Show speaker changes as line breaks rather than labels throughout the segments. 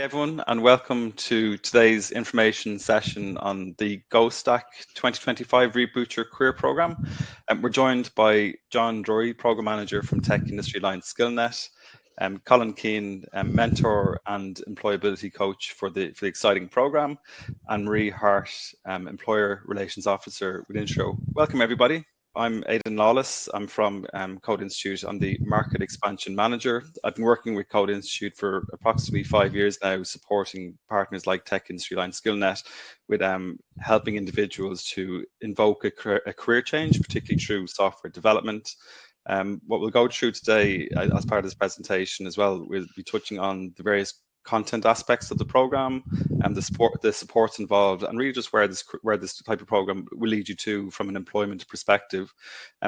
everyone, and welcome to today's information session on the GoStack25 Reboot Your Career program. We're joined by John Drury, Program Manager from Tech Industry Alliance SkillNet, Colin Keane, Mentor and Employability Coach for the exciting program, and Marie Hart, Employer Relations Officer with Intro. Welcome, everybody. I'm Aidan Lawless. I'm from Code Institute. I'm the Market Expansion Manager. I've been working with Code Institute for approximately 5 years now, supporting partners like Tech Industry Alliance SkillNet with helping individuals to invoke a career change, particularly through software development. What we'll go through today as part of this presentation as well, we'll be touching on the various content aspects of the program and the supports involved, and really just where this type of program will lead you to from an employment perspective.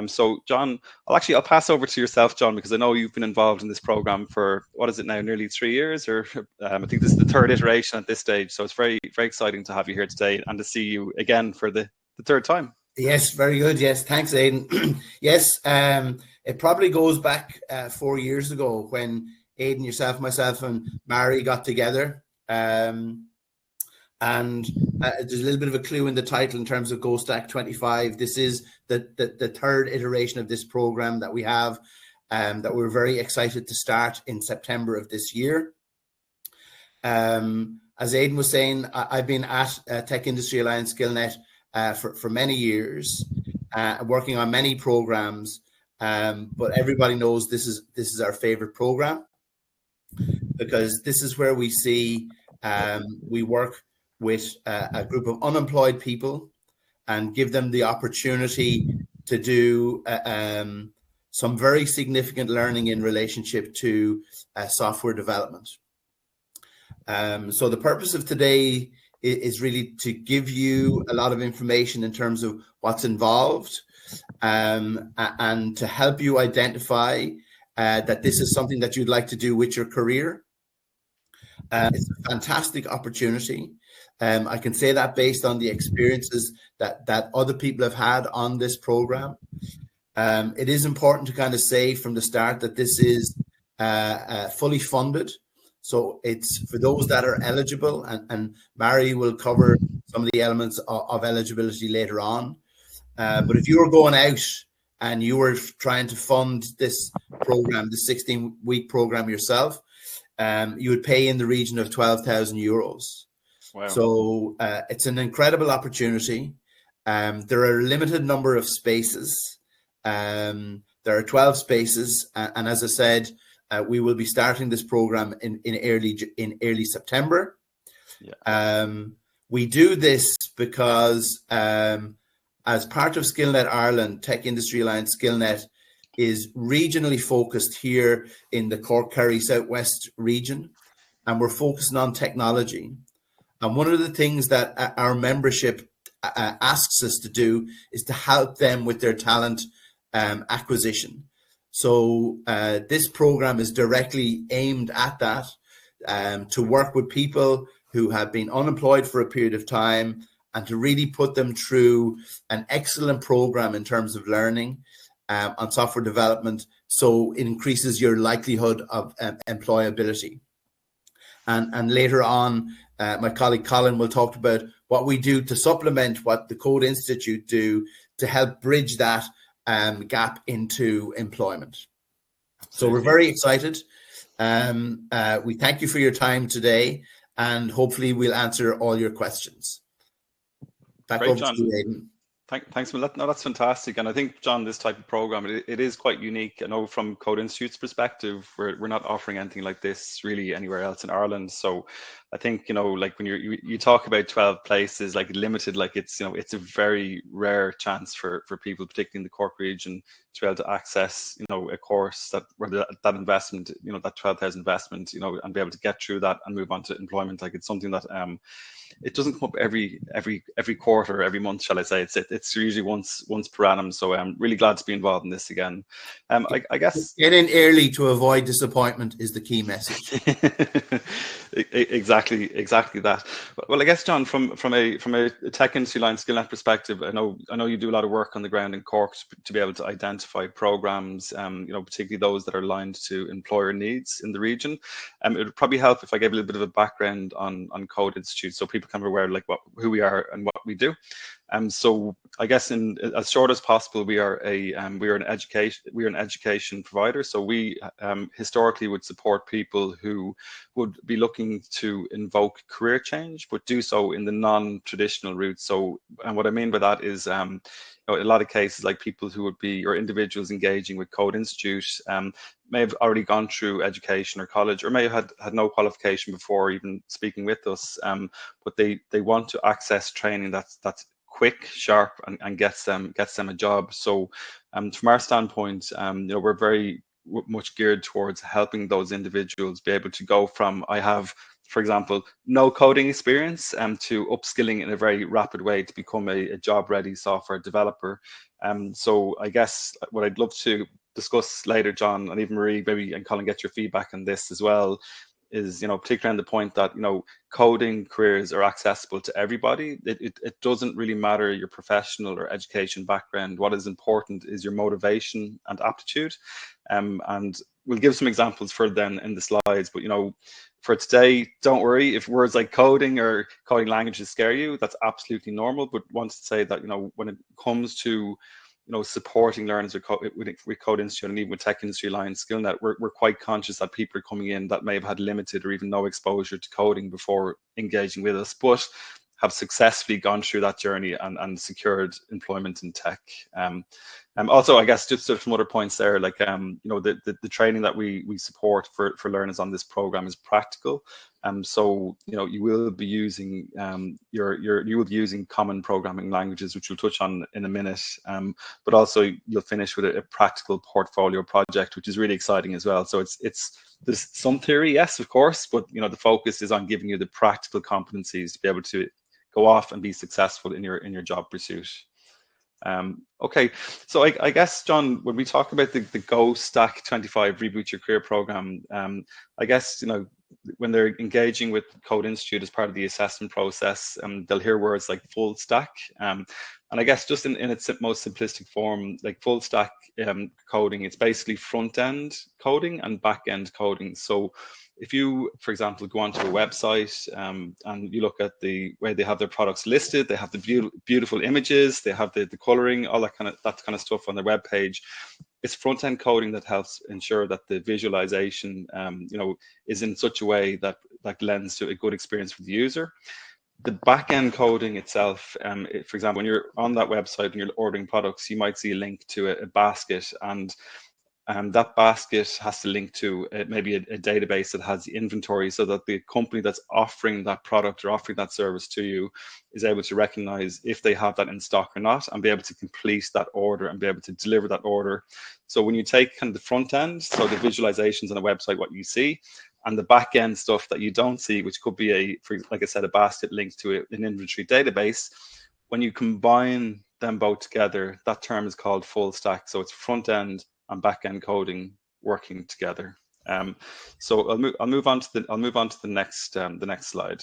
So John, I'll pass over to yourself, John, because I know you've been involved in this program for, what is it now, nearly 3 years, or I think this is the third iteration at this stage. So it's very, very exciting to have you here today and to see you again for the third time.
Yes, very good. Yes, thanks, Aidan. Yes, it probably goes back 4 years ago when Aidan, yourself, myself, and Mary got together. And there's a little bit of a clue in the title in terms of GoStack25. This is the third iteration of this program that we have, that we're very excited to start in September of this year. As Aidan was saying, I've been at Tech Industry Alliance SkillNet for many years, working on many programs, but everybody knows this is our favorite program, because this is where we see we work with a group of unemployed people and give them the opportunity to do some very significant learning in relationship to software development. So the purpose of today is really to give you a lot of information in terms of what's involved, and to help you identify that this is something that you'd like to do with your career. It's a fantastic opportunity. I can say that based on the experiences that other people have had on this program. It is important to kind of say from the start that this is fully funded. So it's for those that are eligible, and Mary will cover some of the elements of eligibility later on. But if you were going out and you were trying to fund this program, the 16-week program yourself, you would pay in the region of 12,000 euros. Wow. So it's an incredible opportunity. There are a limited number of spaces. There are 12 spaces, and as I said, we will be starting this program in early September. Yeah. We do this because as part of SkillNet Ireland, Tech Industry Alliance SkillNet is regionally focused here in the Cork, Kerry, Southwest region, and we're focusing on technology. And one of the things that our membership asks us to do is to help them with their talent acquisition. So this program is directly aimed at that, to work with people who have been unemployed for a period of time and to really put them through an excellent program in terms of learning on software development, so it increases your likelihood of employability. And later on, my colleague Colin will talk about what we do to supplement what the Code Institute do to help bridge that gap into employment. So we're very excited. We thank you for your time today, and hopefully we'll answer all your questions. Back over to you, Aidan.
Thanks. No, that's fantastic. And I think, John, this type of program, it is quite unique. I know from Code Institute's perspective, we're not offering anything like this really anywhere else in Ireland. So I think, like when you talk about 12 places, like limited, like it's a very rare chance for people, particularly in the Cork region, to be able to access, a course where that investment, that 12,000 investment, and be able to get through that and move on to employment. Like it's something that it doesn't come up every quarter, every month, shall I say. It's usually once per annum. So I'm really glad to be involved in this again. I guess
get in early to avoid disappointment is the key message.
Exactly. exactly that. Well, I guess, John, from a tech industry line skillnet perspective, I know you do a lot of work on the ground in Cork to be able to identify programs, particularly those that are aligned to employer needs in the region. It would probably help if I gave a little bit of a background on Code Institute, so people can be aware like who we are and what we do. So I guess in as short as possible, we are an education provider. So we historically would support people who would be looking to invoke career change, but do so in the non-traditional route. So, and what I mean by that is, in a lot of cases, like people who would be, or individuals engaging with Code Institute, may have already gone through education or college, or may have had no qualification before even speaking with us, but they want to access training that's quick, sharp, and gets them a job. So from our standpoint, we're very much geared towards helping those individuals be able to go from, I have, for example, no coding experience, to upskilling in a very rapid way to become a job-ready software developer. So I guess what I'd love to discuss later, John, and even Marie, maybe, and Colin, get your feedback on this as well, is, particularly on the point that, coding careers are accessible to everybody. It doesn't really matter your professional or education background. What is important is your motivation and aptitude. And we'll give some examples further then in the slides, but, for today, don't worry if words like coding or coding languages scare you. That's absolutely normal. But want to say that, when it comes to supporting learners with Code Institute and even with Tech Industry Alliance SkillNet, we're quite conscious that people are coming in that may have had limited or even no exposure to coding before engaging with us, but have successfully gone through that journey and secured employment in tech. Also, I guess just some other points there, like the training that we support for learners on this program is practical. So you will be using you will be using common programming languages, which we'll touch on in a minute. But also you'll finish with a practical portfolio project, which is really exciting as well. So there's some theory, yes, of course, but the focus is on giving you the practical competencies to be able to go off and be successful in your job pursuit. Okay, so I guess, John, when we talk about the GoStack25 Reboot Your Career program, I guess, when they're engaging with Code Institute as part of the assessment process, they'll hear words like full stack. And I guess just in its most simplistic form, like full stack coding, it's basically front end coding and back end coding. So if you, for example, go onto a website and you look at the way they have their products listed, they have the beautiful images, they have the coloring, all that kind of stuff on their web page. It's front-end coding that helps ensure that the visualization, is in such a way that lends to a good experience for the user. The back-end coding itself, for example, when you're on that website and you're ordering products, you might see a link to a basket, and that basket has to link to maybe a database that has the inventory, so that the company that's offering that product or offering that service to you is able to recognize if they have that in stock or not, and be able to complete that order and be able to deliver that order. So when you take kind of the front end, so the visualizations on a website, what you see, and the back end stuff that you don't see, which could be like I said, a basket linked to an inventory database, when you combine them both together, that term is called full stack. So it's front end and back-end coding working together. So I'll move on to the next slide.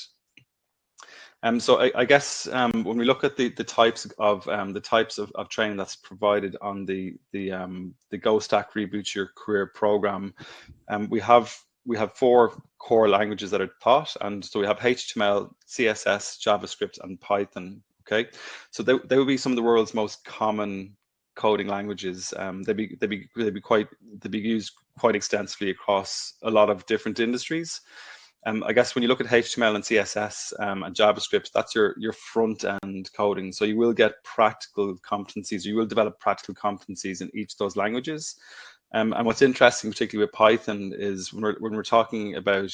So I guess when we look at the types of training that's provided on the GoStack Reboot Your Career program, we have 4 core languages that are taught, and so we have HTML, CSS, JavaScript, and Python. Okay, so they will be some of the world's most common coding languages. They'd be used quite extensively across a lot of different industries. I guess when you look at HTML and CSS and JavaScript, that's your front end coding. So you will get practical competencies. You will develop practical competencies in each of those languages. And what's interesting, particularly with Python, is when we're talking about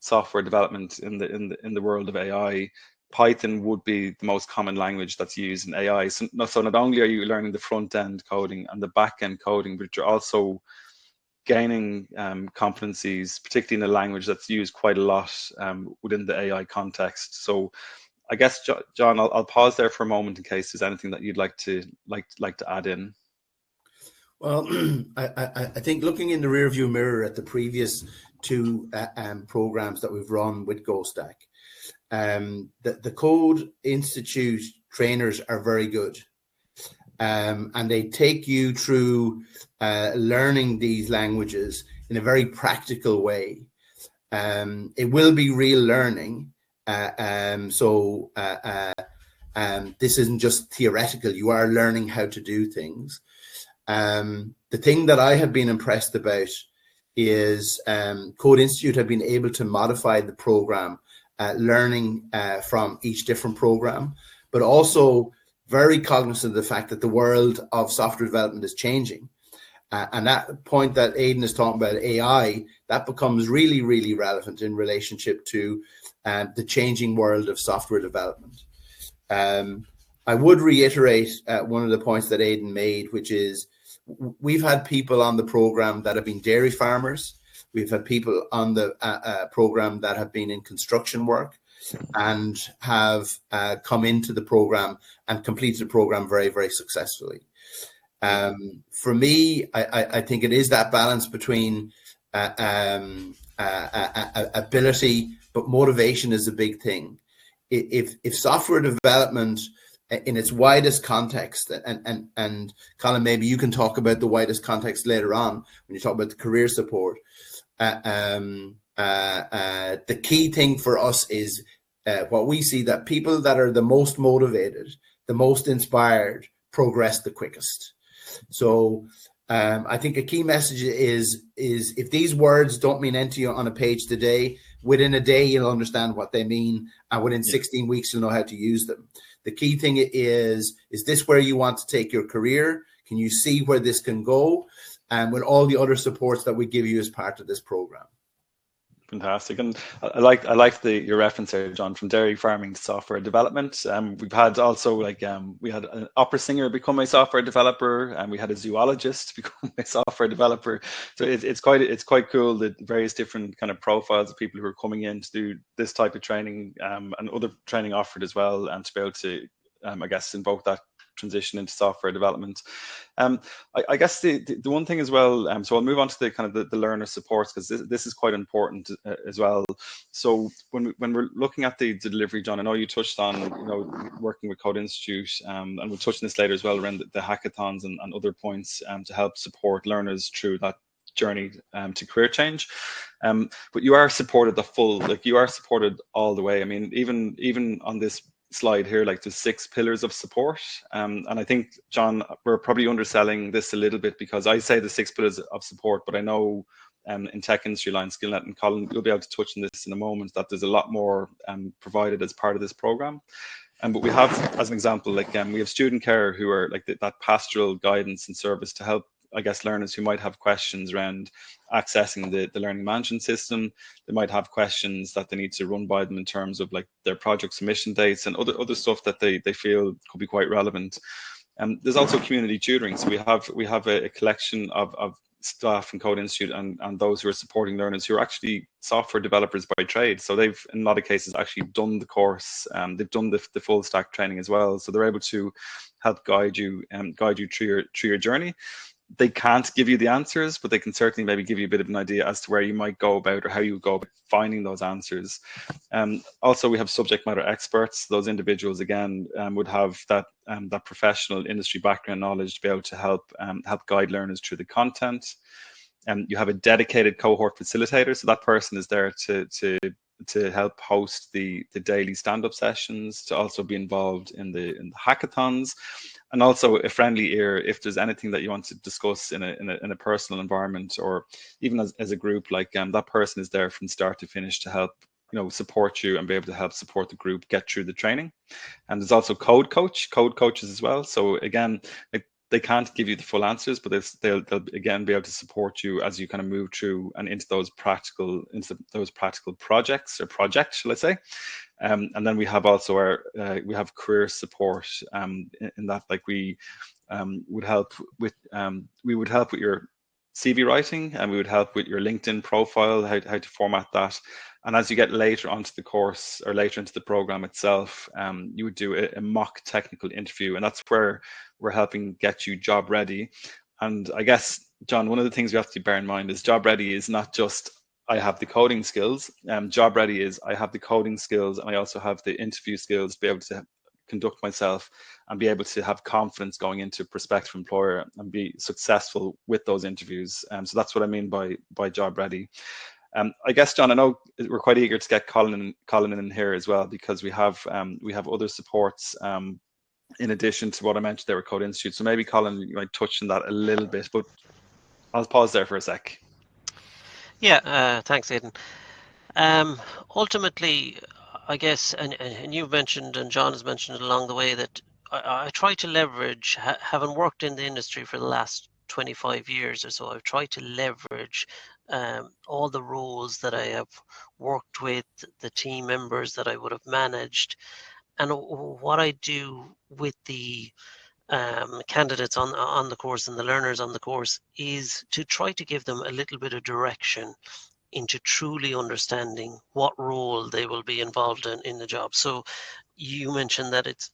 software development in the world of AI, Python would be the most common language that's used in AI. So not only are you learning the front end coding and the back end coding, but you're also gaining competencies, particularly in a language that's used quite a lot within the AI context. So I guess, John, I'll pause there for a moment in case there's anything that you'd like to add in.
Well, I think looking in the rearview mirror at the previous two programs that we've run with GoStack, the Code Institute trainers are very good. And they take you through learning these languages in a very practical way. It will be real learning. This isn't just theoretical. You are learning how to do things. The thing that I have been impressed about is Code Institute have been able to modify the program, learning from each different program, but also very cognizant of the fact that the world of software development is changing. And that point that Aidan is talking about, AI, that becomes really, really relevant in relationship to the changing world of software development. I would reiterate one of the points that Aidan made, which is we've had people on the program that have been dairy farmers. We've had people on the program that have been in construction work and have come into the program and completed the program very, very successfully. For me, I think it is that balance between ability, but motivation is a big thing. If software development in its widest context, and Colin, maybe you can talk about the widest context later on when you talk about the career support. The key thing for us is what we see, that people that are the most motivated, the most inspired, progress the quickest. So I think a key message is if these words don't mean anything to you on a page today, within a day you'll understand what they mean, and within 16 weeks you'll know how to use them. The key thing is this where you want to take your career? Can you see where this can go? And with all the other supports that we give you as part of this program.
Fantastic, and I like your reference there, John, from dairy farming to software development. We've had also we had an opera singer become a software developer, and we had a zoologist become a software developer. So it's quite cool, the various different kind of profiles of people who are coming in to do this type of training, and other training offered as well, and to be able to I guess invoke that transition into software development. I guess the one thing as well, so I'll move on to the kind of the learner supports, because this is quite important as well. So when we're looking at the delivery, John, I know you touched on working with Code Institute, and we'll touch on this later as well around the hackathons and other points to help support learners through that journey to career change. But you are supported you are supported all the way. I mean, even on this slide here, like there's 6 pillars of support, and I think, John, we're probably underselling this a little bit, because I say the 6 pillars of support, but I know in Tech Industry Line Skillnet, and Colin, you'll be able to touch on this in a moment, that there's a lot more provided as part of this program. But we have, as an example, we have student care, who are like that pastoral guidance and service to help, I guess, learners who might have questions around accessing the learning management system. They might have questions that they need to run by them in terms of like their project submission dates and other stuff that they feel could be quite relevant. There's also community tutoring. So we have a collection of staff from Code Institute and those who are supporting learners who are actually software developers by trade. So they've, in a lot of cases, actually done the course. They've done the full stack training as well. So they're able to help guide you through your journey. They can't give you the answers, but they can certainly maybe give you a bit of an idea as to where you might go about, or how you go about finding those answers. Also, we have subject matter experts. Those individuals, again, would have that professional industry background knowledge to be able to help guide learners through the content. You have a dedicated cohort facilitator, so that person is there to help host the daily stand-up sessions, to also be involved in the hackathons, and also a friendly ear if there's anything that you want to discuss in a personal environment, or even as a group. That person is there from start to finish to help support you and be able to help support the group get through the training. And there's also code coaches as well. So again, they can't give you the full answers, but they'll again be able to support you as you kind of move through and into those practical projects, shall I say. And then we have also we have career support in that, like, we would help with your CV writing, and we would help with your LinkedIn profile, how to format that. And as you get later onto the course, or later into the program itself, you would do a mock technical interview, and that's where we're helping get you job ready. And I guess, John, one of the things we have to bear in mind is job ready is not just I have the coding skills. Job ready is I have the coding skills and I also have the interview skills to be able to conduct myself and be able to have confidence going into a prospective employer and be successful with those interviews. So that's what I mean by job ready. I guess, John, I know we're quite eager to get Colin in here as well, because we have other supports in addition to what I mentioned there with Code Institute. So maybe, Colin, you might touch on that a little bit, but I'll pause there for a sec.
Yeah, thanks, Aidan. Ultimately, I guess, and you've mentioned, and John has mentioned along the way, that I try to leverage, having worked in the industry for the last 25 years or so, I've tried to leverage all the roles that I have worked with, the team members that I would have managed, and what I do with the candidates on the course and the learners on the course is to try to give them a little bit of direction into truly understanding what role they will be involved in the job. So you mentioned that it's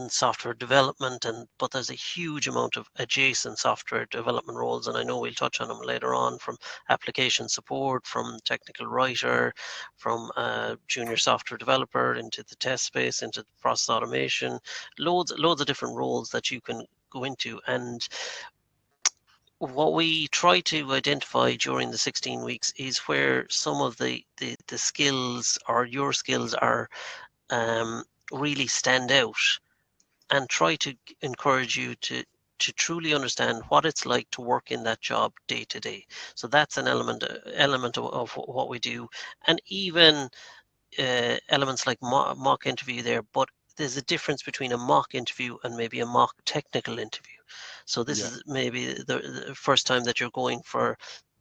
software development, but there's a huge amount of adjacent software development roles, and I know we'll touch on them later on, from application support, from technical writer, from junior software developer, into the test space, into process automation, loads of different roles that you can go into. And what we try to identify during the 16 weeks is where some of the skills, or your skills, are really stand out, and try to encourage you to truly understand what it's like to work in that job day to day. So that's an element of what we do, and even elements like mock interview there, but there's a difference between a mock interview and maybe a mock technical interview. So this is maybe the first time that you're going for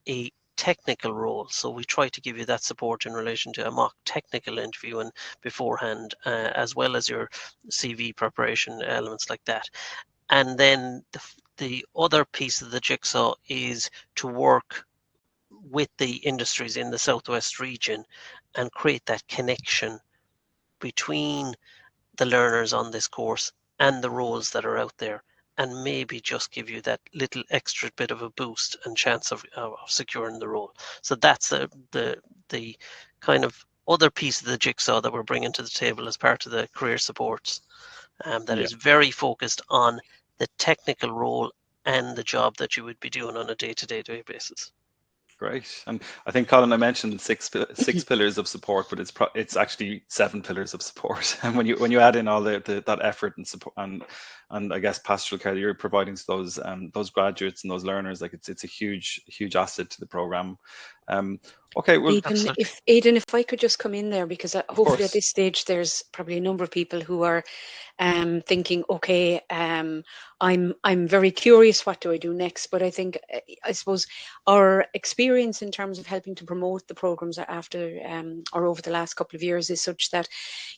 a technical role. So we try to give you that support in relation to a mock technical interview and beforehand, as well as your CV preparation, elements like that. And then the other piece of the jigsaw is to work with the industries in the Southwest region and create that connection between the learners on this course and the roles that are out there, and maybe just give you that little extra bit of a boost and chance of securing the role. So that's the kind of other piece of the jigsaw that we're bringing to the table as part of the career supports, that is very focused on the technical role and the job that you would be doing on a day-to-day basis.
Great. And I think, Colin, I mentioned six pillars of support, but it's actually 7 pillars of support. And when you add in all that effort and support and I guess pastoral care that you're providing to those graduates and those learners, like it's a huge asset to the program. Okay, well,
Aidan, if I could just come in there, because hopefully at this stage there's probably a number of people who are thinking, okay, I'm very curious, what do I do next? But I think, I suppose, our experience in terms of helping to promote the programs after or over the last couple of years is such that,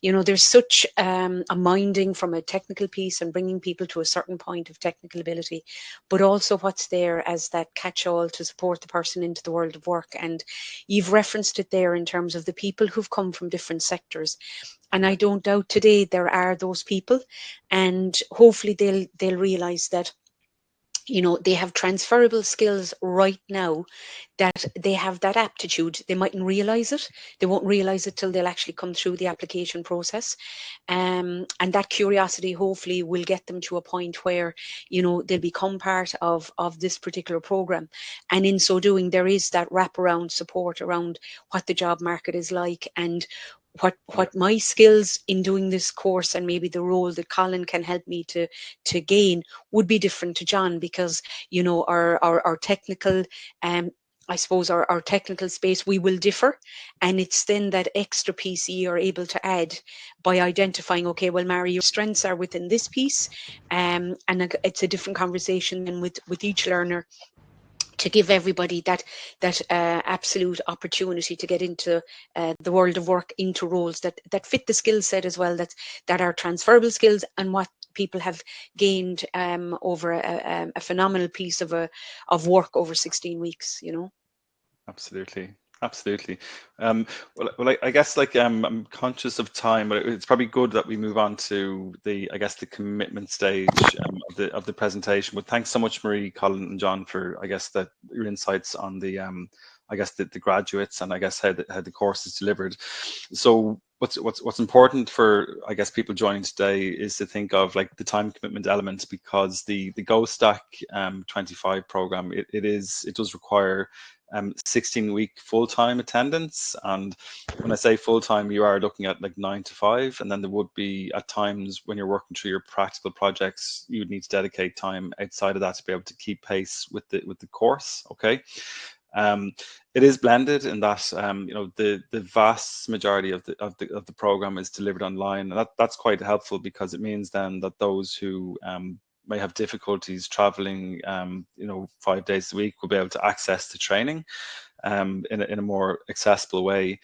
you know, there's such a minding from a technical piece and bringing people to a certain point of technical ability, but also what's there as that catch-all to support the person into the world of work. And you've referenced it there in terms of the people who've come from different sectors. And I don't doubt today there are those people, and hopefully they'll realize that, you know, they have transferable skills right now, that they have that aptitude. They mightn't realize it. They won't realize it till they'll actually come through the application process. And that curiosity hopefully will get them to a point where, you know, they'll become part of this particular program. And in so doing, there is that wraparound support around what the job market is like, and what my skills in doing this course, and maybe the role that Colin can help me to gain, would be different to John, because, you know, our technical I suppose our technical space, we will differ, and it's then that extra piece you are able to add by identifying, okay, well, Mary, your strengths are within this piece, and it's a different conversation than with each learner, to give everybody that absolute opportunity to get into the world of work, into roles that fit the skill set as well, that are transferable skills, and what people have gained over a phenomenal piece of work over 16 weeks, you know.
Absolutely. Absolutely. Well, I guess like I'm conscious of time, but it's probably good that we move on to the, I guess, the commitment stage of the presentation. But thanks so much, Marie, Colin, and John, for, I guess, your insights on the I guess the graduates, and I guess how the course is delivered. So what's important for, I guess, people joining today is to think of like the time commitment element, because the GoStack25 program, it does require 16-week full-time attendance. And when I say full-time, you are looking at like 9 to 5, and then there would be at times when you're working through your practical projects, you would need to dedicate time outside of that to be able to keep pace with the course. Okay. It is blended in that you know, the vast majority of the program is delivered online, and that's quite helpful, because it means then that those who may have difficulties traveling, you know, 5 days a week, will be able to access the training in a more accessible way.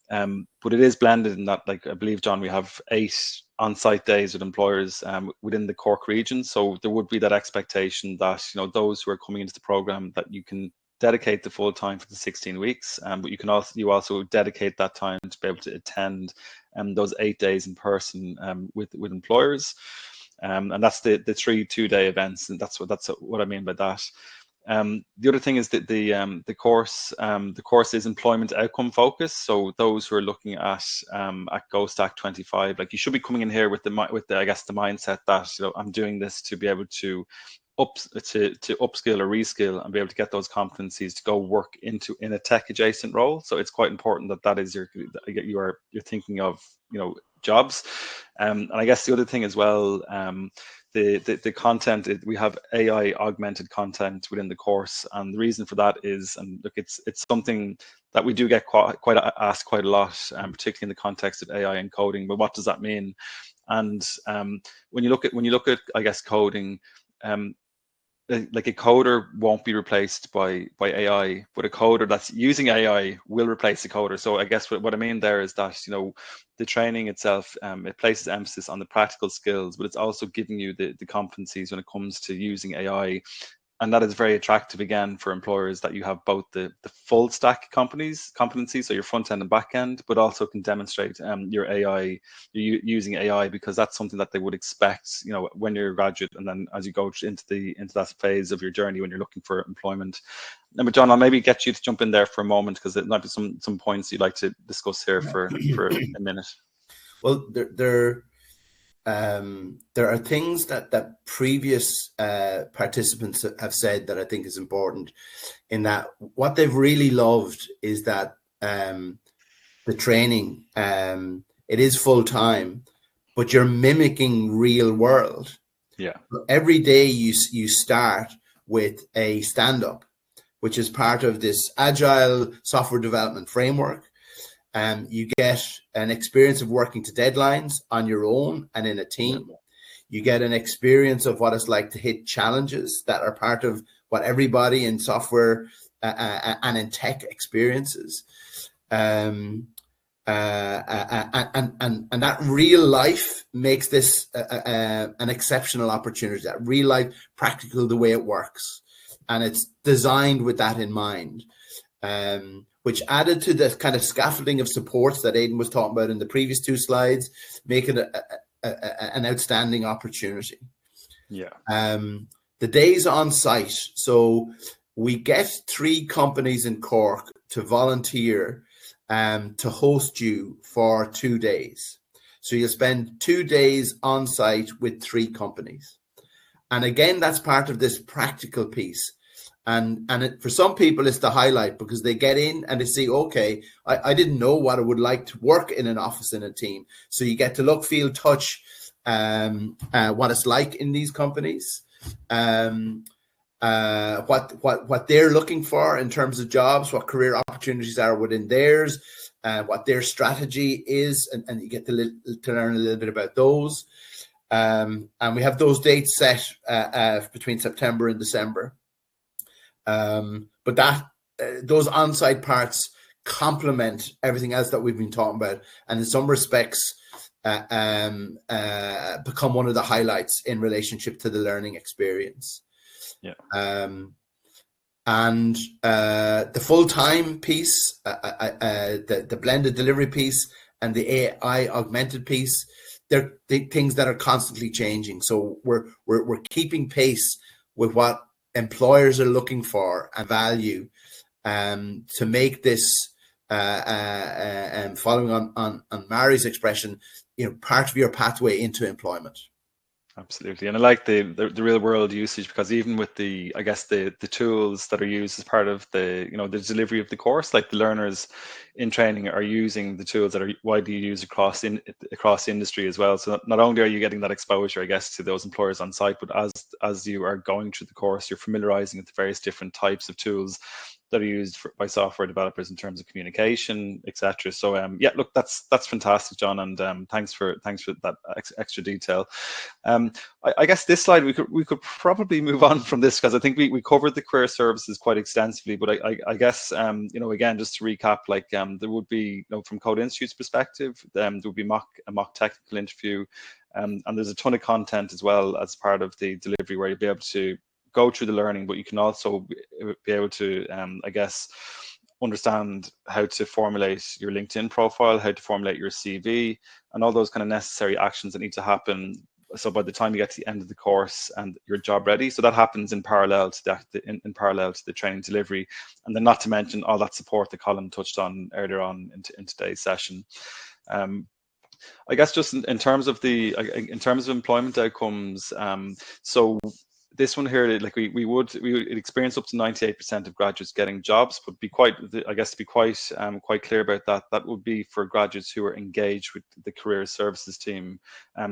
But it is blended in that, like, I believe, John, we have 8 on-site days with employers within the Cork region. So there would be that expectation that, you know, those who are coming into the program, that you can dedicate the full time for the 16 weeks, but you also dedicate that time to be able to attend those 8 days in person with employers. And that's the 3 2-day events, and that's what I mean by that. The other thing is that the course is employment outcome focused. So those who are looking at GoStack25, like, you should be coming in here with the I guess the mindset that, you know, I'm doing this to be able to upskill or reskill and be able to get those competencies to go work in a tech adjacent role. So it's quite important that is you're thinking of, you know, jobs. And I guess the other thing as well, the content, we have AI augmented content within the course, and the reason for that is, and look, it's something that we do get quite asked quite a lot, particularly in the context of AI and coding. But what does that mean? And when you look at I guess coding, like, a coder won't be replaced by AI, but a coder that's using AI will replace the coder. So I guess what I mean there is that, you know, the training itself, it places emphasis on the practical skills, but it's also giving you the competencies when it comes to using AI. And that is very attractive, again, for employers, that you have both the full stack competencies, so your front end and back end, but also can demonstrate your AI, using AI, because that's something that they would expect, you know, when you're a graduate, and then as you go into that phase of your journey when you're looking for employment. But John, I'll maybe get you to jump in there for a moment, because it might be some points you'd like to discuss here for a minute.
Well, there are things that previous participants have said that I think is important, in that what they've really loved is that the training, it is full time, but you're mimicking real world.
Yeah.
Every day you start with a stand-up, which is part of this agile software development framework. You get an experience of working to deadlines on your own and in a team. Yeah. You get an experience of what it's like to hit challenges that are part of what everybody in software and in tech experiences. And that real life makes this an exceptional opportunity. That real life, practical, the way it works, and it's designed with that in mind. Which added to the kind of scaffolding of supports that Aidan was talking about in the previous 2 slides, make it an outstanding opportunity.
Yeah.
The days on site. So we get 3 companies in Cork to volunteer to host you for 2 days. So you'll spend 2 days on site with 3 companies. And again, that's part of this practical piece. And for some people, it's the highlight, because they get in and they see, okay, I didn't know what it would like to work in an office in a team. So you get to look, feel, touch what it's like in these companies, what they're looking for in terms of jobs, what career opportunities are within theirs, what their strategy is, and you get to learn a little bit about those. And we have those dates set between September and December. But those on-site parts complement everything else that we've been talking about, and in some respects become one of the highlights in relationship to the learning experience.
Yeah.
And the full-time piece, the blended delivery piece, and the AI augmented piece, they're things that are constantly changing. So we're keeping pace with what employers are looking for and value, to make this, following on Mary's expression, part of your pathway into employment.
Absolutely, and I like the real world usage, because even with the, I guess, the tools that are used as part of the, the delivery of the course, like the learners in training are using the tools that are widely used across industry as well. So not only are you getting that exposure, I guess, to those employers on site, but as you are going through the course, you're familiarizing with the various different types of tools that are used by software developers in terms of communication, etc. So yeah, look, that's fantastic, John, and thanks for that extra detail. I guess this slide we could probably move on from this, because I think we covered the career services quite extensively. But I guess again, just to recap, like there would be, from Code Institute's perspective, there would be a mock technical interview, and there's a ton of content as well as part of the delivery, where you'll be able to go through the learning, but you can also be able to I guess understand how to formulate your LinkedIn profile, how to formulate your CV, and all those kind of necessary actions that need to happen. So by the time you get to the end of the course and you're job ready, so that happens in parallel to that, in parallel to the training delivery, and then not to mention all that support that Colin touched on earlier on in today's session. I guess just in terms of employment outcomes, so this one here, like we would experience up to 98% of graduates getting jobs, but to be quite clear about that, that would be for graduates who are engaged with the career services team.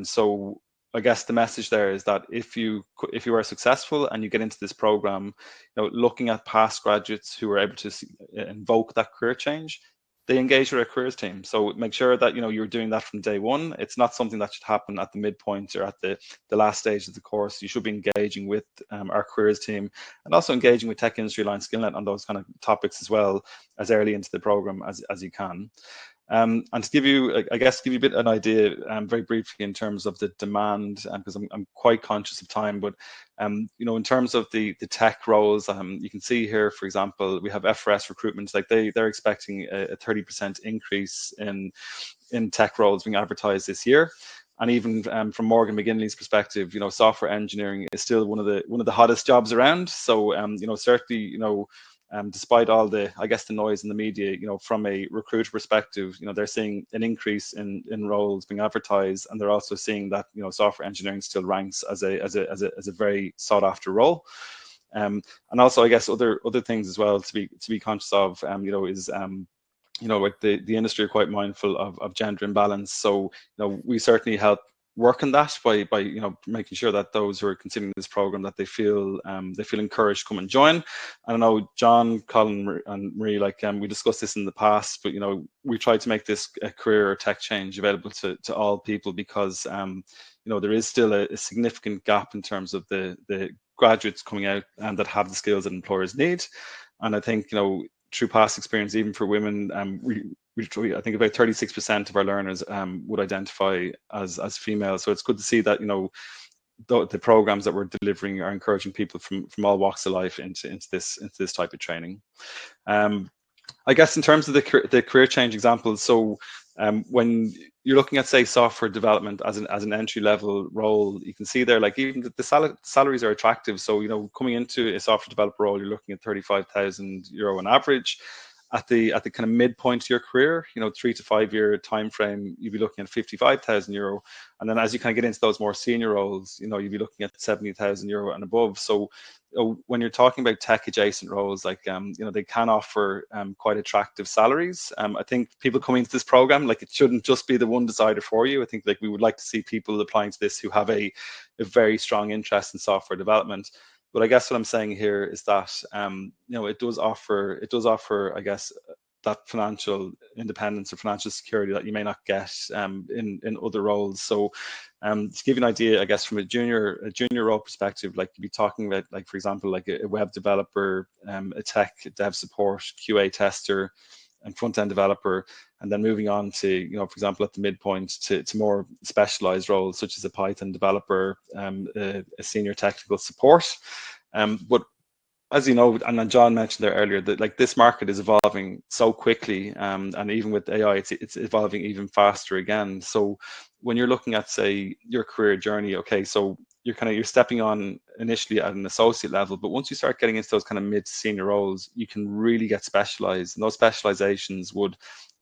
So I guess the message there is that if you are successful and you get into this program, looking at past graduates who are able to invoke that career change, they engage with our careers team. So make sure that you're doing that from day one. It's not something that should happen at the midpoint or at the last stage of the course. You should be engaging with our careers team, and also engaging with Tech Industry Alliance SkillNet on those kind of topics as well, as early into the program as you can. And to give you a bit of an idea, very briefly, in terms of the demand, because I'm quite conscious of time, but in terms of the tech roles, you can see here, for example, we have FRS recruitment. Like they're expecting a 30% increase in tech roles being advertised this year. And even from Morgan McGinley's perspective, software engineering is still one of the hottest jobs around. So certainly, despite all the, I guess, the noise in the media, from a recruiter perspective, they're seeing an increase in roles being advertised, and they're also seeing that software engineering still ranks as a very sought after role. And also, I guess, other things as well to be conscious of, is like the industry are quite mindful of gender imbalance. So we certainly help work on that by making sure that those who are considering this program, that they feel encouraged to come and join. And I know John, Colin, and Marie, like we discussed this in the past, but we try to make this a career or tech change available to all people, because there is still a significant gap in terms of the graduates coming out and that have the skills that employers need. And I think through past experience, even for women, I think about 36% of our learners would identify as female. So it's good to see that the programs that we're delivering are encouraging people from all walks of life into this type of training. I guess in terms of the career change examples, so when you're looking at, say, software development as an entry level role, you can see there, like, even the salaries are attractive. So coming into a software developer role, you're looking at €35,000 on average. At the kind of midpoint of your career, 3 to 5 year time frame, you'd be looking at €55,000, and then as you kind of get into those more senior roles, you'd be looking at €70,000 and above. So when you're talking about tech adjacent roles, like they can offer quite attractive salaries. I think people coming into this program, like, it shouldn't just be the one decider for you. I think, like, we would like to see people applying to this who have a very strong interest in software development. But I guess what I'm saying here is that it does offer, I guess, that financial independence or financial security that you may not get in other roles. So to give you an idea, I guess, from a junior role perspective, like, you'd be talking about, like, for example, like a web developer, a tech dev support, QA tester, and front-end developer, and then moving on to, for example, at the midpoint to more specialized roles, such as a Python developer, a senior technical support. But as you know, and then John mentioned there earlier, that like this market is evolving so quickly, and even with AI, it's evolving even faster again. So when you're looking at, say, your career journey, okay, so you're stepping on initially at an associate level, but once you start getting into those kind of mid to senior roles, you can really get specialized, and those specializations would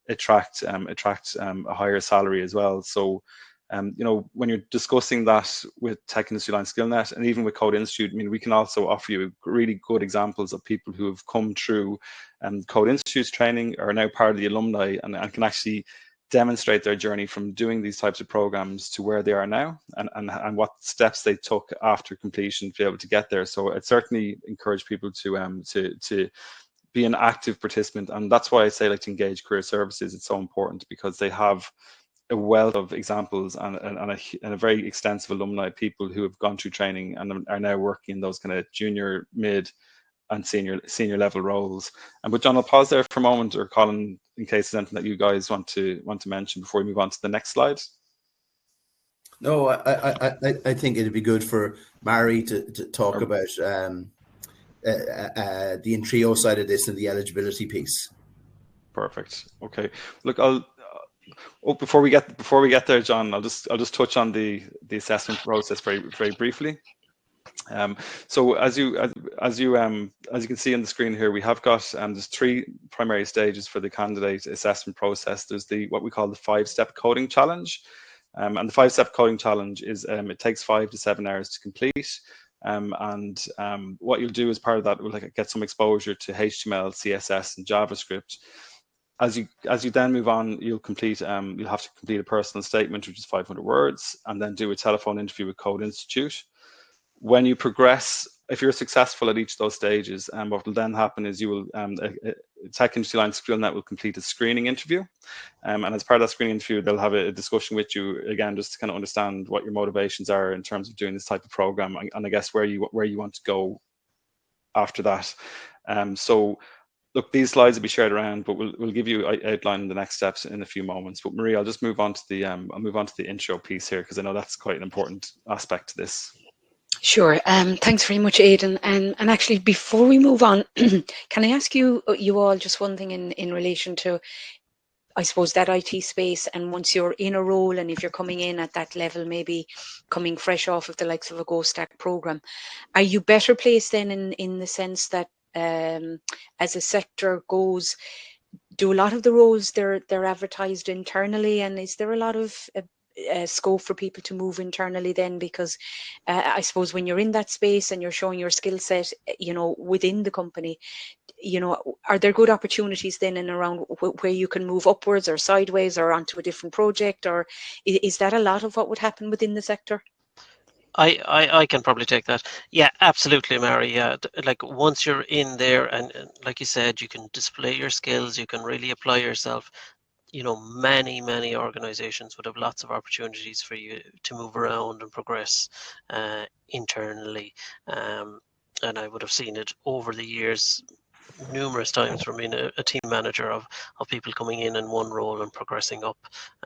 attract a higher salary as well. So you know, when you're discussing that with Tech Industry Line SkillNet and even with Code Institute, I mean, we can also offer you really good examples of people who have come through Code Institute's training, are now part of the alumni, and can actually demonstrate their journey from doing these types of programs to where they are now, and what steps they took after completion to be able to get there. So I'd certainly encourage people to be an active participant, and that's why I say, like, to engage career services. It's so important because they have a wealth of examples and a very extensive alumni, people who have gone through training and are now working in those kind of junior, mid, and senior level roles. And but John, I'll pause there for a moment, or Colin, in case there's anything that you guys want to mention before we move on to the next slide.
No, I think it'd be good for Mary to talk about the Intrio side of this and the eligibility piece.
Perfect. Okay. Look, before we get there, John, I'll just touch on the assessment process very briefly. So as you can see on the screen here, we have got there's 3 primary stages for the candidate assessment process. There's what we call the 5-step coding challenge, and the 5-step coding challenge is it takes 5 to 7 hours to complete. What you'll do as part of that, will get some exposure to HTML, CSS, and JavaScript. As you then move on, you'll have to complete a personal statement, which is 500 words, and then do a telephone interview with Code Institute. When you progress, if you're successful at each of those stages, what will then happen is you will Tech Industry Line SkillNet will complete a screening interview, and as part of that screening interview, they'll have a discussion with you again, just to kind of understand what your motivations are in terms of doing this type of program, and I guess where you want to go after that. So look, these slides will be shared around, but we'll give you outline the next steps in a few moments. But Marie, I'll just move on to the intro piece here, because I know that's quite an important aspect to this.
Sure. Thanks very much, Aidan. And actually, before we move on, can I ask you all just one thing in relation to, I suppose, that IT space, and once you're in a role, and if you're coming in at that level, maybe coming fresh off of the likes of a GoStack program, are you better placed then in the sense that as a sector goes, do a lot of the roles they're advertised internally, and is there a lot of scope for people to move internally then? Because I suppose when you're in that space and you're showing your skill set, you know, within the company, you know, are there good opportunities then and around where you can move upwards or sideways or onto a different project, or is that a lot of what would happen within the sector?
I can probably take that. Yeah, absolutely, Mary. Yeah, like once you're in there, and like you said, you can display your skills, you can really apply yourself. You know, many organizations would have lots of opportunities for you to move around and progress internally. And I would have seen it over the years numerous times from being a team manager of people coming in one role and progressing up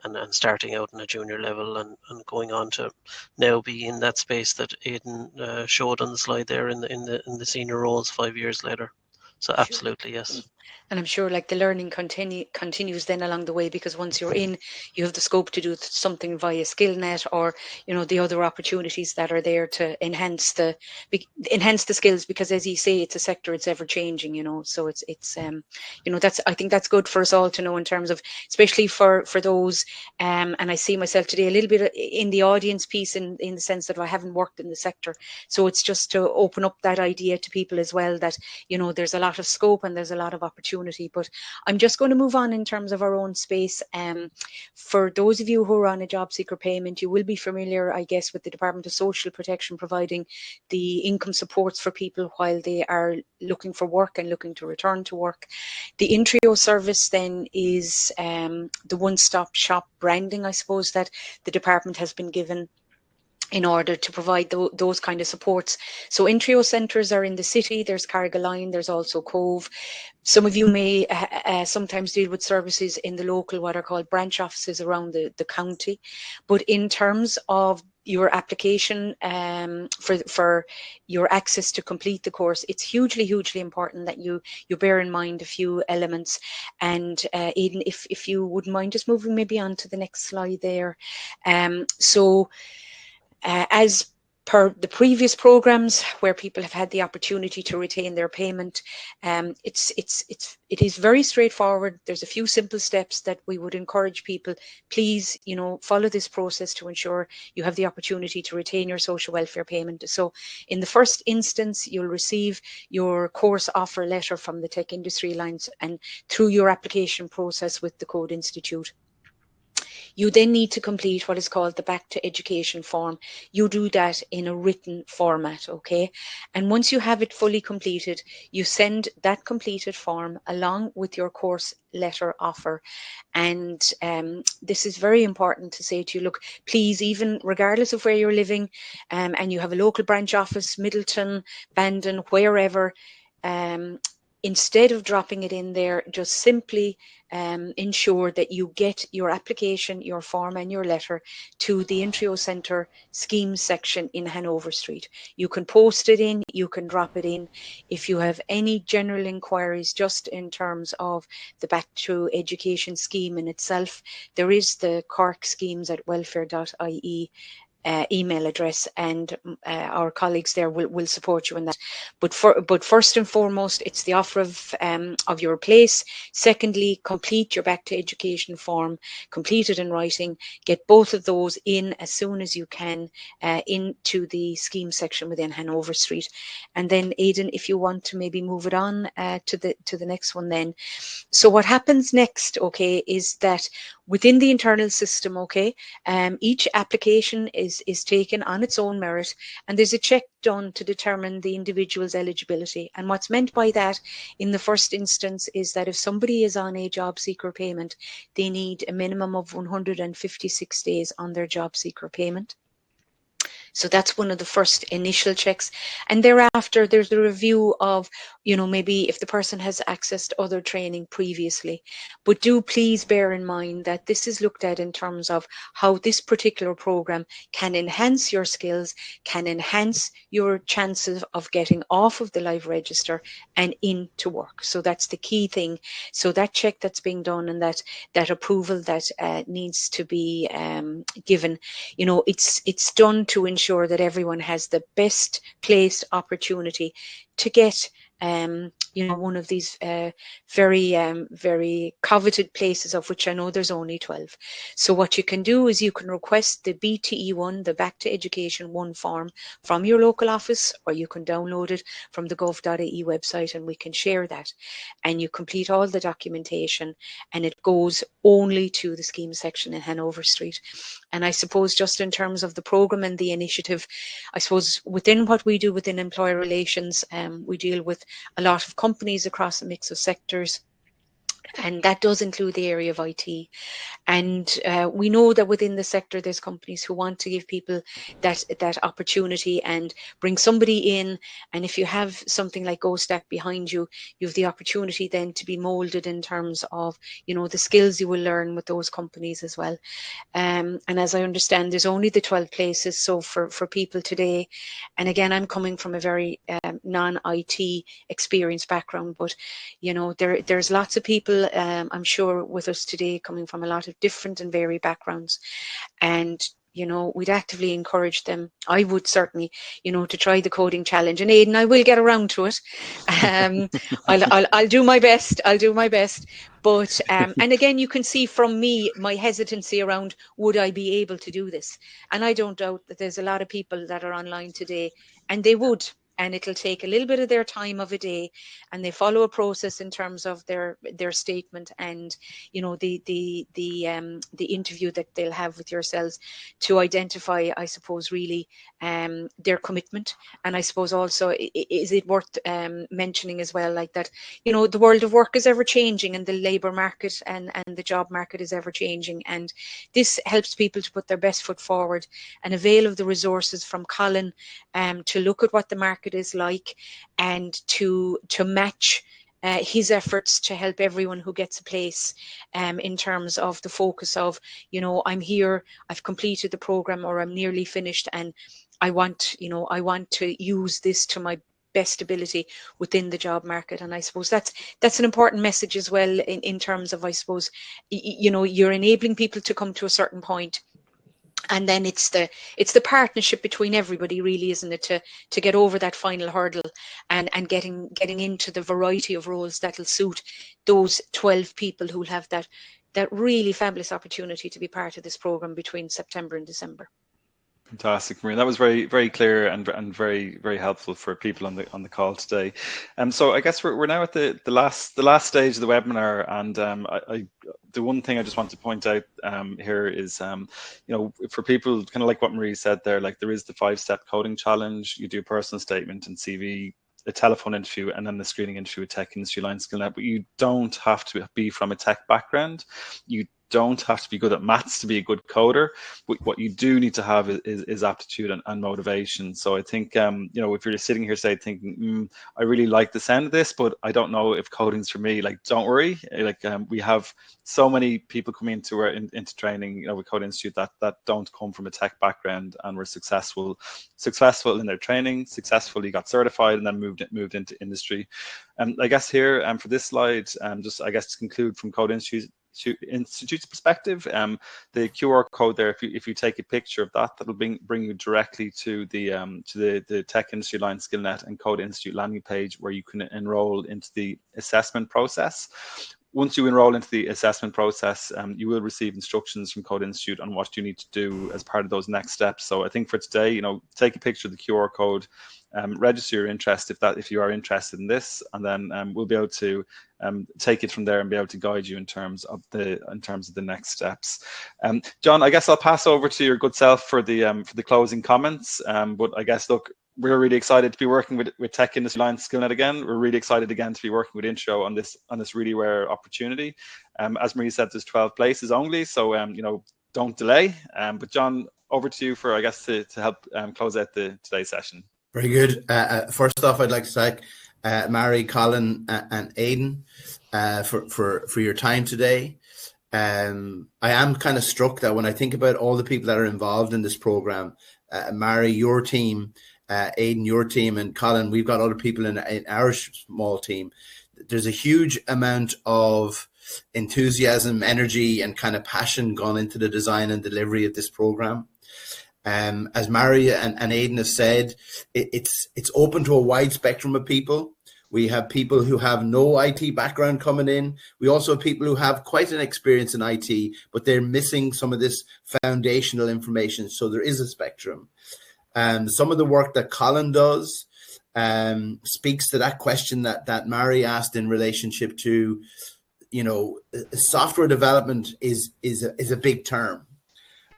and starting out in a junior level and going on to now be in that space that Aidan showed on the slide there in the senior roles 5 years later. So absolutely, yes.
And I'm sure like the learning continues then along the way, because once you're in, you have the scope to do something via SkillNet, or, you know, the other opportunities that are there to enhance the skills, because as you say, it's a sector, it's ever changing, you know. So it's you know, I think that's good for us all to know, in terms of, especially for those, and I see myself today a little bit in the audience piece, in the sense that I haven't worked in the sector. So it's just to open up that idea to people as well, that, you know, there's a lot of scope and there's a lot of opportunity. But I'm just going to move on in terms of our own space. For those of you who are on a job seeker payment, you will be familiar, I guess, with the Department of Social Protection providing the income supports for people while they are looking for work and looking to return to work. The Intrio service then is the one-stop shop branding, I suppose, that the department has been given in order to provide those kind of supports. So Intrio centres are in the city. There's Carrigaline, there's also Cove. Some of you may sometimes deal with services in the local, what are called branch offices around the county. But in terms of your application for your access to complete the course, it's hugely important that you bear in mind a few elements. And Aidan, if you wouldn't mind just moving maybe on to the next slide there. As per the previous programs where people have had the opportunity to retain their payment, it is very straightforward. There's a few simple steps that we would encourage people. Please, follow this process to ensure you have the opportunity to retain your social welfare payment. So in the first instance, you'll receive your course offer letter from the Tech Industry Alliance and through your application process with the Code Institute. You then need to complete what is called the Back to Education form. You do that in a written format, okay? And once you have it fully completed, you send that completed form along with your course letter offer. And this is very important to say to you, look, please, even regardless of where you're living, and you have a local branch office, Middleton, Bandon, wherever, instead of dropping it in there, just simply ensure that you get your application, your form and your letter to the Intrio Centre Schemes section in Hanover Street. You can post it in, you can drop it in. If you have any general inquiries just in terms of the Back to Education scheme in itself, there is the corkschemes@welfare.ie email address, and our colleagues there will support you in that. But first and foremost, it's the offer of your place. Secondly, complete your Back to Education form, complete it in writing, get both of those in as soon as you can into the scheme section within Hanover Street. And then Aidan, if you want to maybe move it on to the next one then. So what happens next, okay, is that within the internal system, okay, each application is taken on its own merit, and there's a check done to determine the individual's eligibility. And what's meant by that in the first instance is that if somebody is on a job seeker payment, they need a minimum of 156 days on their job seeker payment. So that's one of the first initial checks. And thereafter, there's a review of, maybe if the person has accessed other training previously. But do please bear in mind that this is looked at in terms of how this particular program can enhance your skills, can enhance your chances of getting off of the live register and into work. So that's the key thing. So that check that's being done and that approval that needs to be given, it's done to ensure that everyone has the best placed opportunity to get one of these very coveted places, of which I know there's only 12. So what you can do is you can request the BTE1, the Back to Education 1 form from your local office, or you can download it from the gov.ie website and we can share that. And you complete all the documentation and it goes only to the scheme section in Hanover Street. And I suppose just in terms of the program and the initiative, I suppose within what we do within employer relations, we deal with a lot of companies across a mix of sectors, and that does include the area of IT. And we know that within the sector, there's companies who want to give people that opportunity and bring somebody in. And if you have something like GoStack behind you, you have the opportunity then to be molded in terms of, the skills you will learn with those companies as well. And as I understand, there's only the 12 places. So for people today, and again, I'm coming from a very non-IT experience background, but there's lots of people I'm sure with us today coming from a lot of different and varied backgrounds, and we'd actively encourage them. I would certainly, to try the coding challenge. And Aidan, I will get around to it. I'll do my best. I'll do my best. But and again, you can see from me my hesitancy around, would I be able to do this? And I don't doubt that there's a lot of people that are online today, and they would. And it'll take a little bit of their time of a day, and they follow a process in terms of their statement and the interview that they'll have with yourselves to identify, I suppose, really their commitment. And I suppose also, is it worth mentioning as well, like that, the world of work is ever changing, and the labour market and the job market is ever changing, and this helps people to put their best foot forward and avail of the resources from Colin to look at what the market is like and to match his efforts to help everyone who gets a place, in terms of the focus of, you know, I'm here, I've completed the program, or I'm nearly finished, and I want, you know, I want to use this to my best ability within the job market. And I suppose that's an important message as well, in terms of, I suppose, you know, you're enabling people to come to a certain point, and then it's the partnership between everybody, really, isn't it, to get over that final hurdle, and getting into the variety of roles that'll suit those 12 people who'll have that really fabulous opportunity to be part of this program between September and December.
Fantastic, Maria. That was very, very clear and very, very helpful for people on the call today. So I guess we're now at the last stage of the webinar, and the one thing I just want to point out here is, you know, for people, kind of like what Marie said there, like there is the 5-step coding challenge. You do a personal statement and CV, a telephone interview, and then the screening interview with Tech Industry Line SkillNet. But you don't have to be from a tech background. You don't have to be good at maths to be a good coder. What you do need to have is aptitude and motivation. So I think, you know, if you're sitting here, say, thinking, I really like the sound of this, but I don't know if coding's for me, like, don't worry. Like, we have so many people coming into training, you know, with Code Institute that don't come from a tech background and were successful in their training, successfully got certified, and then moved into industry. I guess here, for this slide, just I guess to conclude from Code Institute's perspective, the QR code there, if you take a picture of that, that'll bring you directly to the Tech Industry Line SkillNet and Code Institute landing page, where you can enroll into the assessment process. Once you enroll into the assessment process, you will receive instructions from Code Institute on what you need to do as part of those next steps. So I think for today, you know, take a picture of the QR code, register your interest if you are interested in this, and then we'll be able to take it from there and be able to guide you in terms of the next steps. John, I guess I'll pass over to your good self for the closing comments. But I guess, look, we're really excited to be working with Tech Industry Line SkillNet again. We're really excited again to be working with Intro on this really rare opportunity. As Marie said, there's 12 places only, so you know, don't delay. But John, over to you for, I guess, to help close out today's session.
Very good. First off, I'd like to thank Mary, Colin, and Aidan for your time today. I am kind of struck that when I think about all the people that are involved in this program, Mary, your team, Aidan, your team, and Colin, we've got other people in our small team. There's a huge amount of enthusiasm, energy, and kind of passion gone into the design and delivery of this program. As Mary and Aidan have said, it's open to a wide spectrum of people. We have people who have no IT background coming in. We also have people who have quite an experience in IT, but they're missing some of this foundational information. So there is a spectrum. Some of the work that Colin does speaks to that question that Mary asked in relationship to, you know, software development is a big term.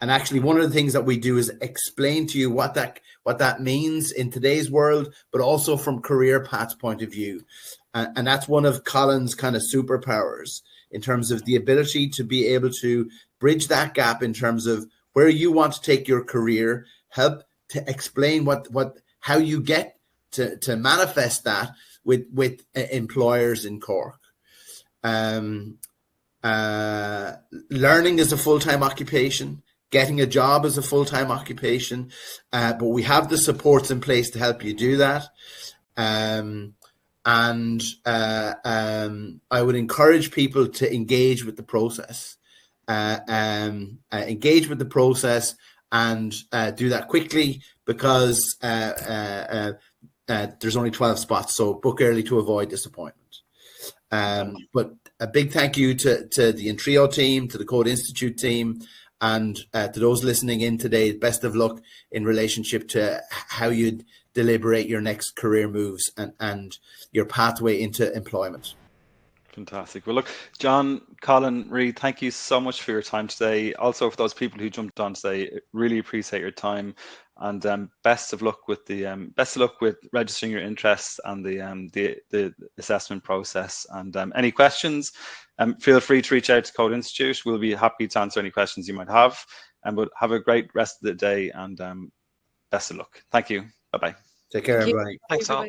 And actually, one of the things that we do is explain to you what that means in today's world, but also from career paths point of view. And that's one of Colin's kind of superpowers in terms of the ability to be able to bridge that gap in terms of where you want to take your career, help to explain how you get to manifest that with employers in Cork. Learning is a full-time occupation. Getting a job is a full-time occupation, but we have the supports in place to help you do that. I would encourage people to engage with the process, engage with the process, and do that quickly, because there's only 12 spots, so book early to avoid disappointment. But a big thank you to the Intrio team, to the Code Institute team, and to those listening in today. Best of luck in relationship to how you deliberate your next career moves and your pathway into employment.
Fantastic. Well, look, John, Colin, Reid, thank you so much for your time today. Also, for those people who jumped on today, really appreciate your time. And best of luck with registering your interests and the assessment process. And any questions, feel free to reach out to Code Institute. We'll be happy to answer any questions you might have. And we'll have a great rest of the day, and best of luck. Thank you. Bye-bye.
Take care, everybody.
Thanks all.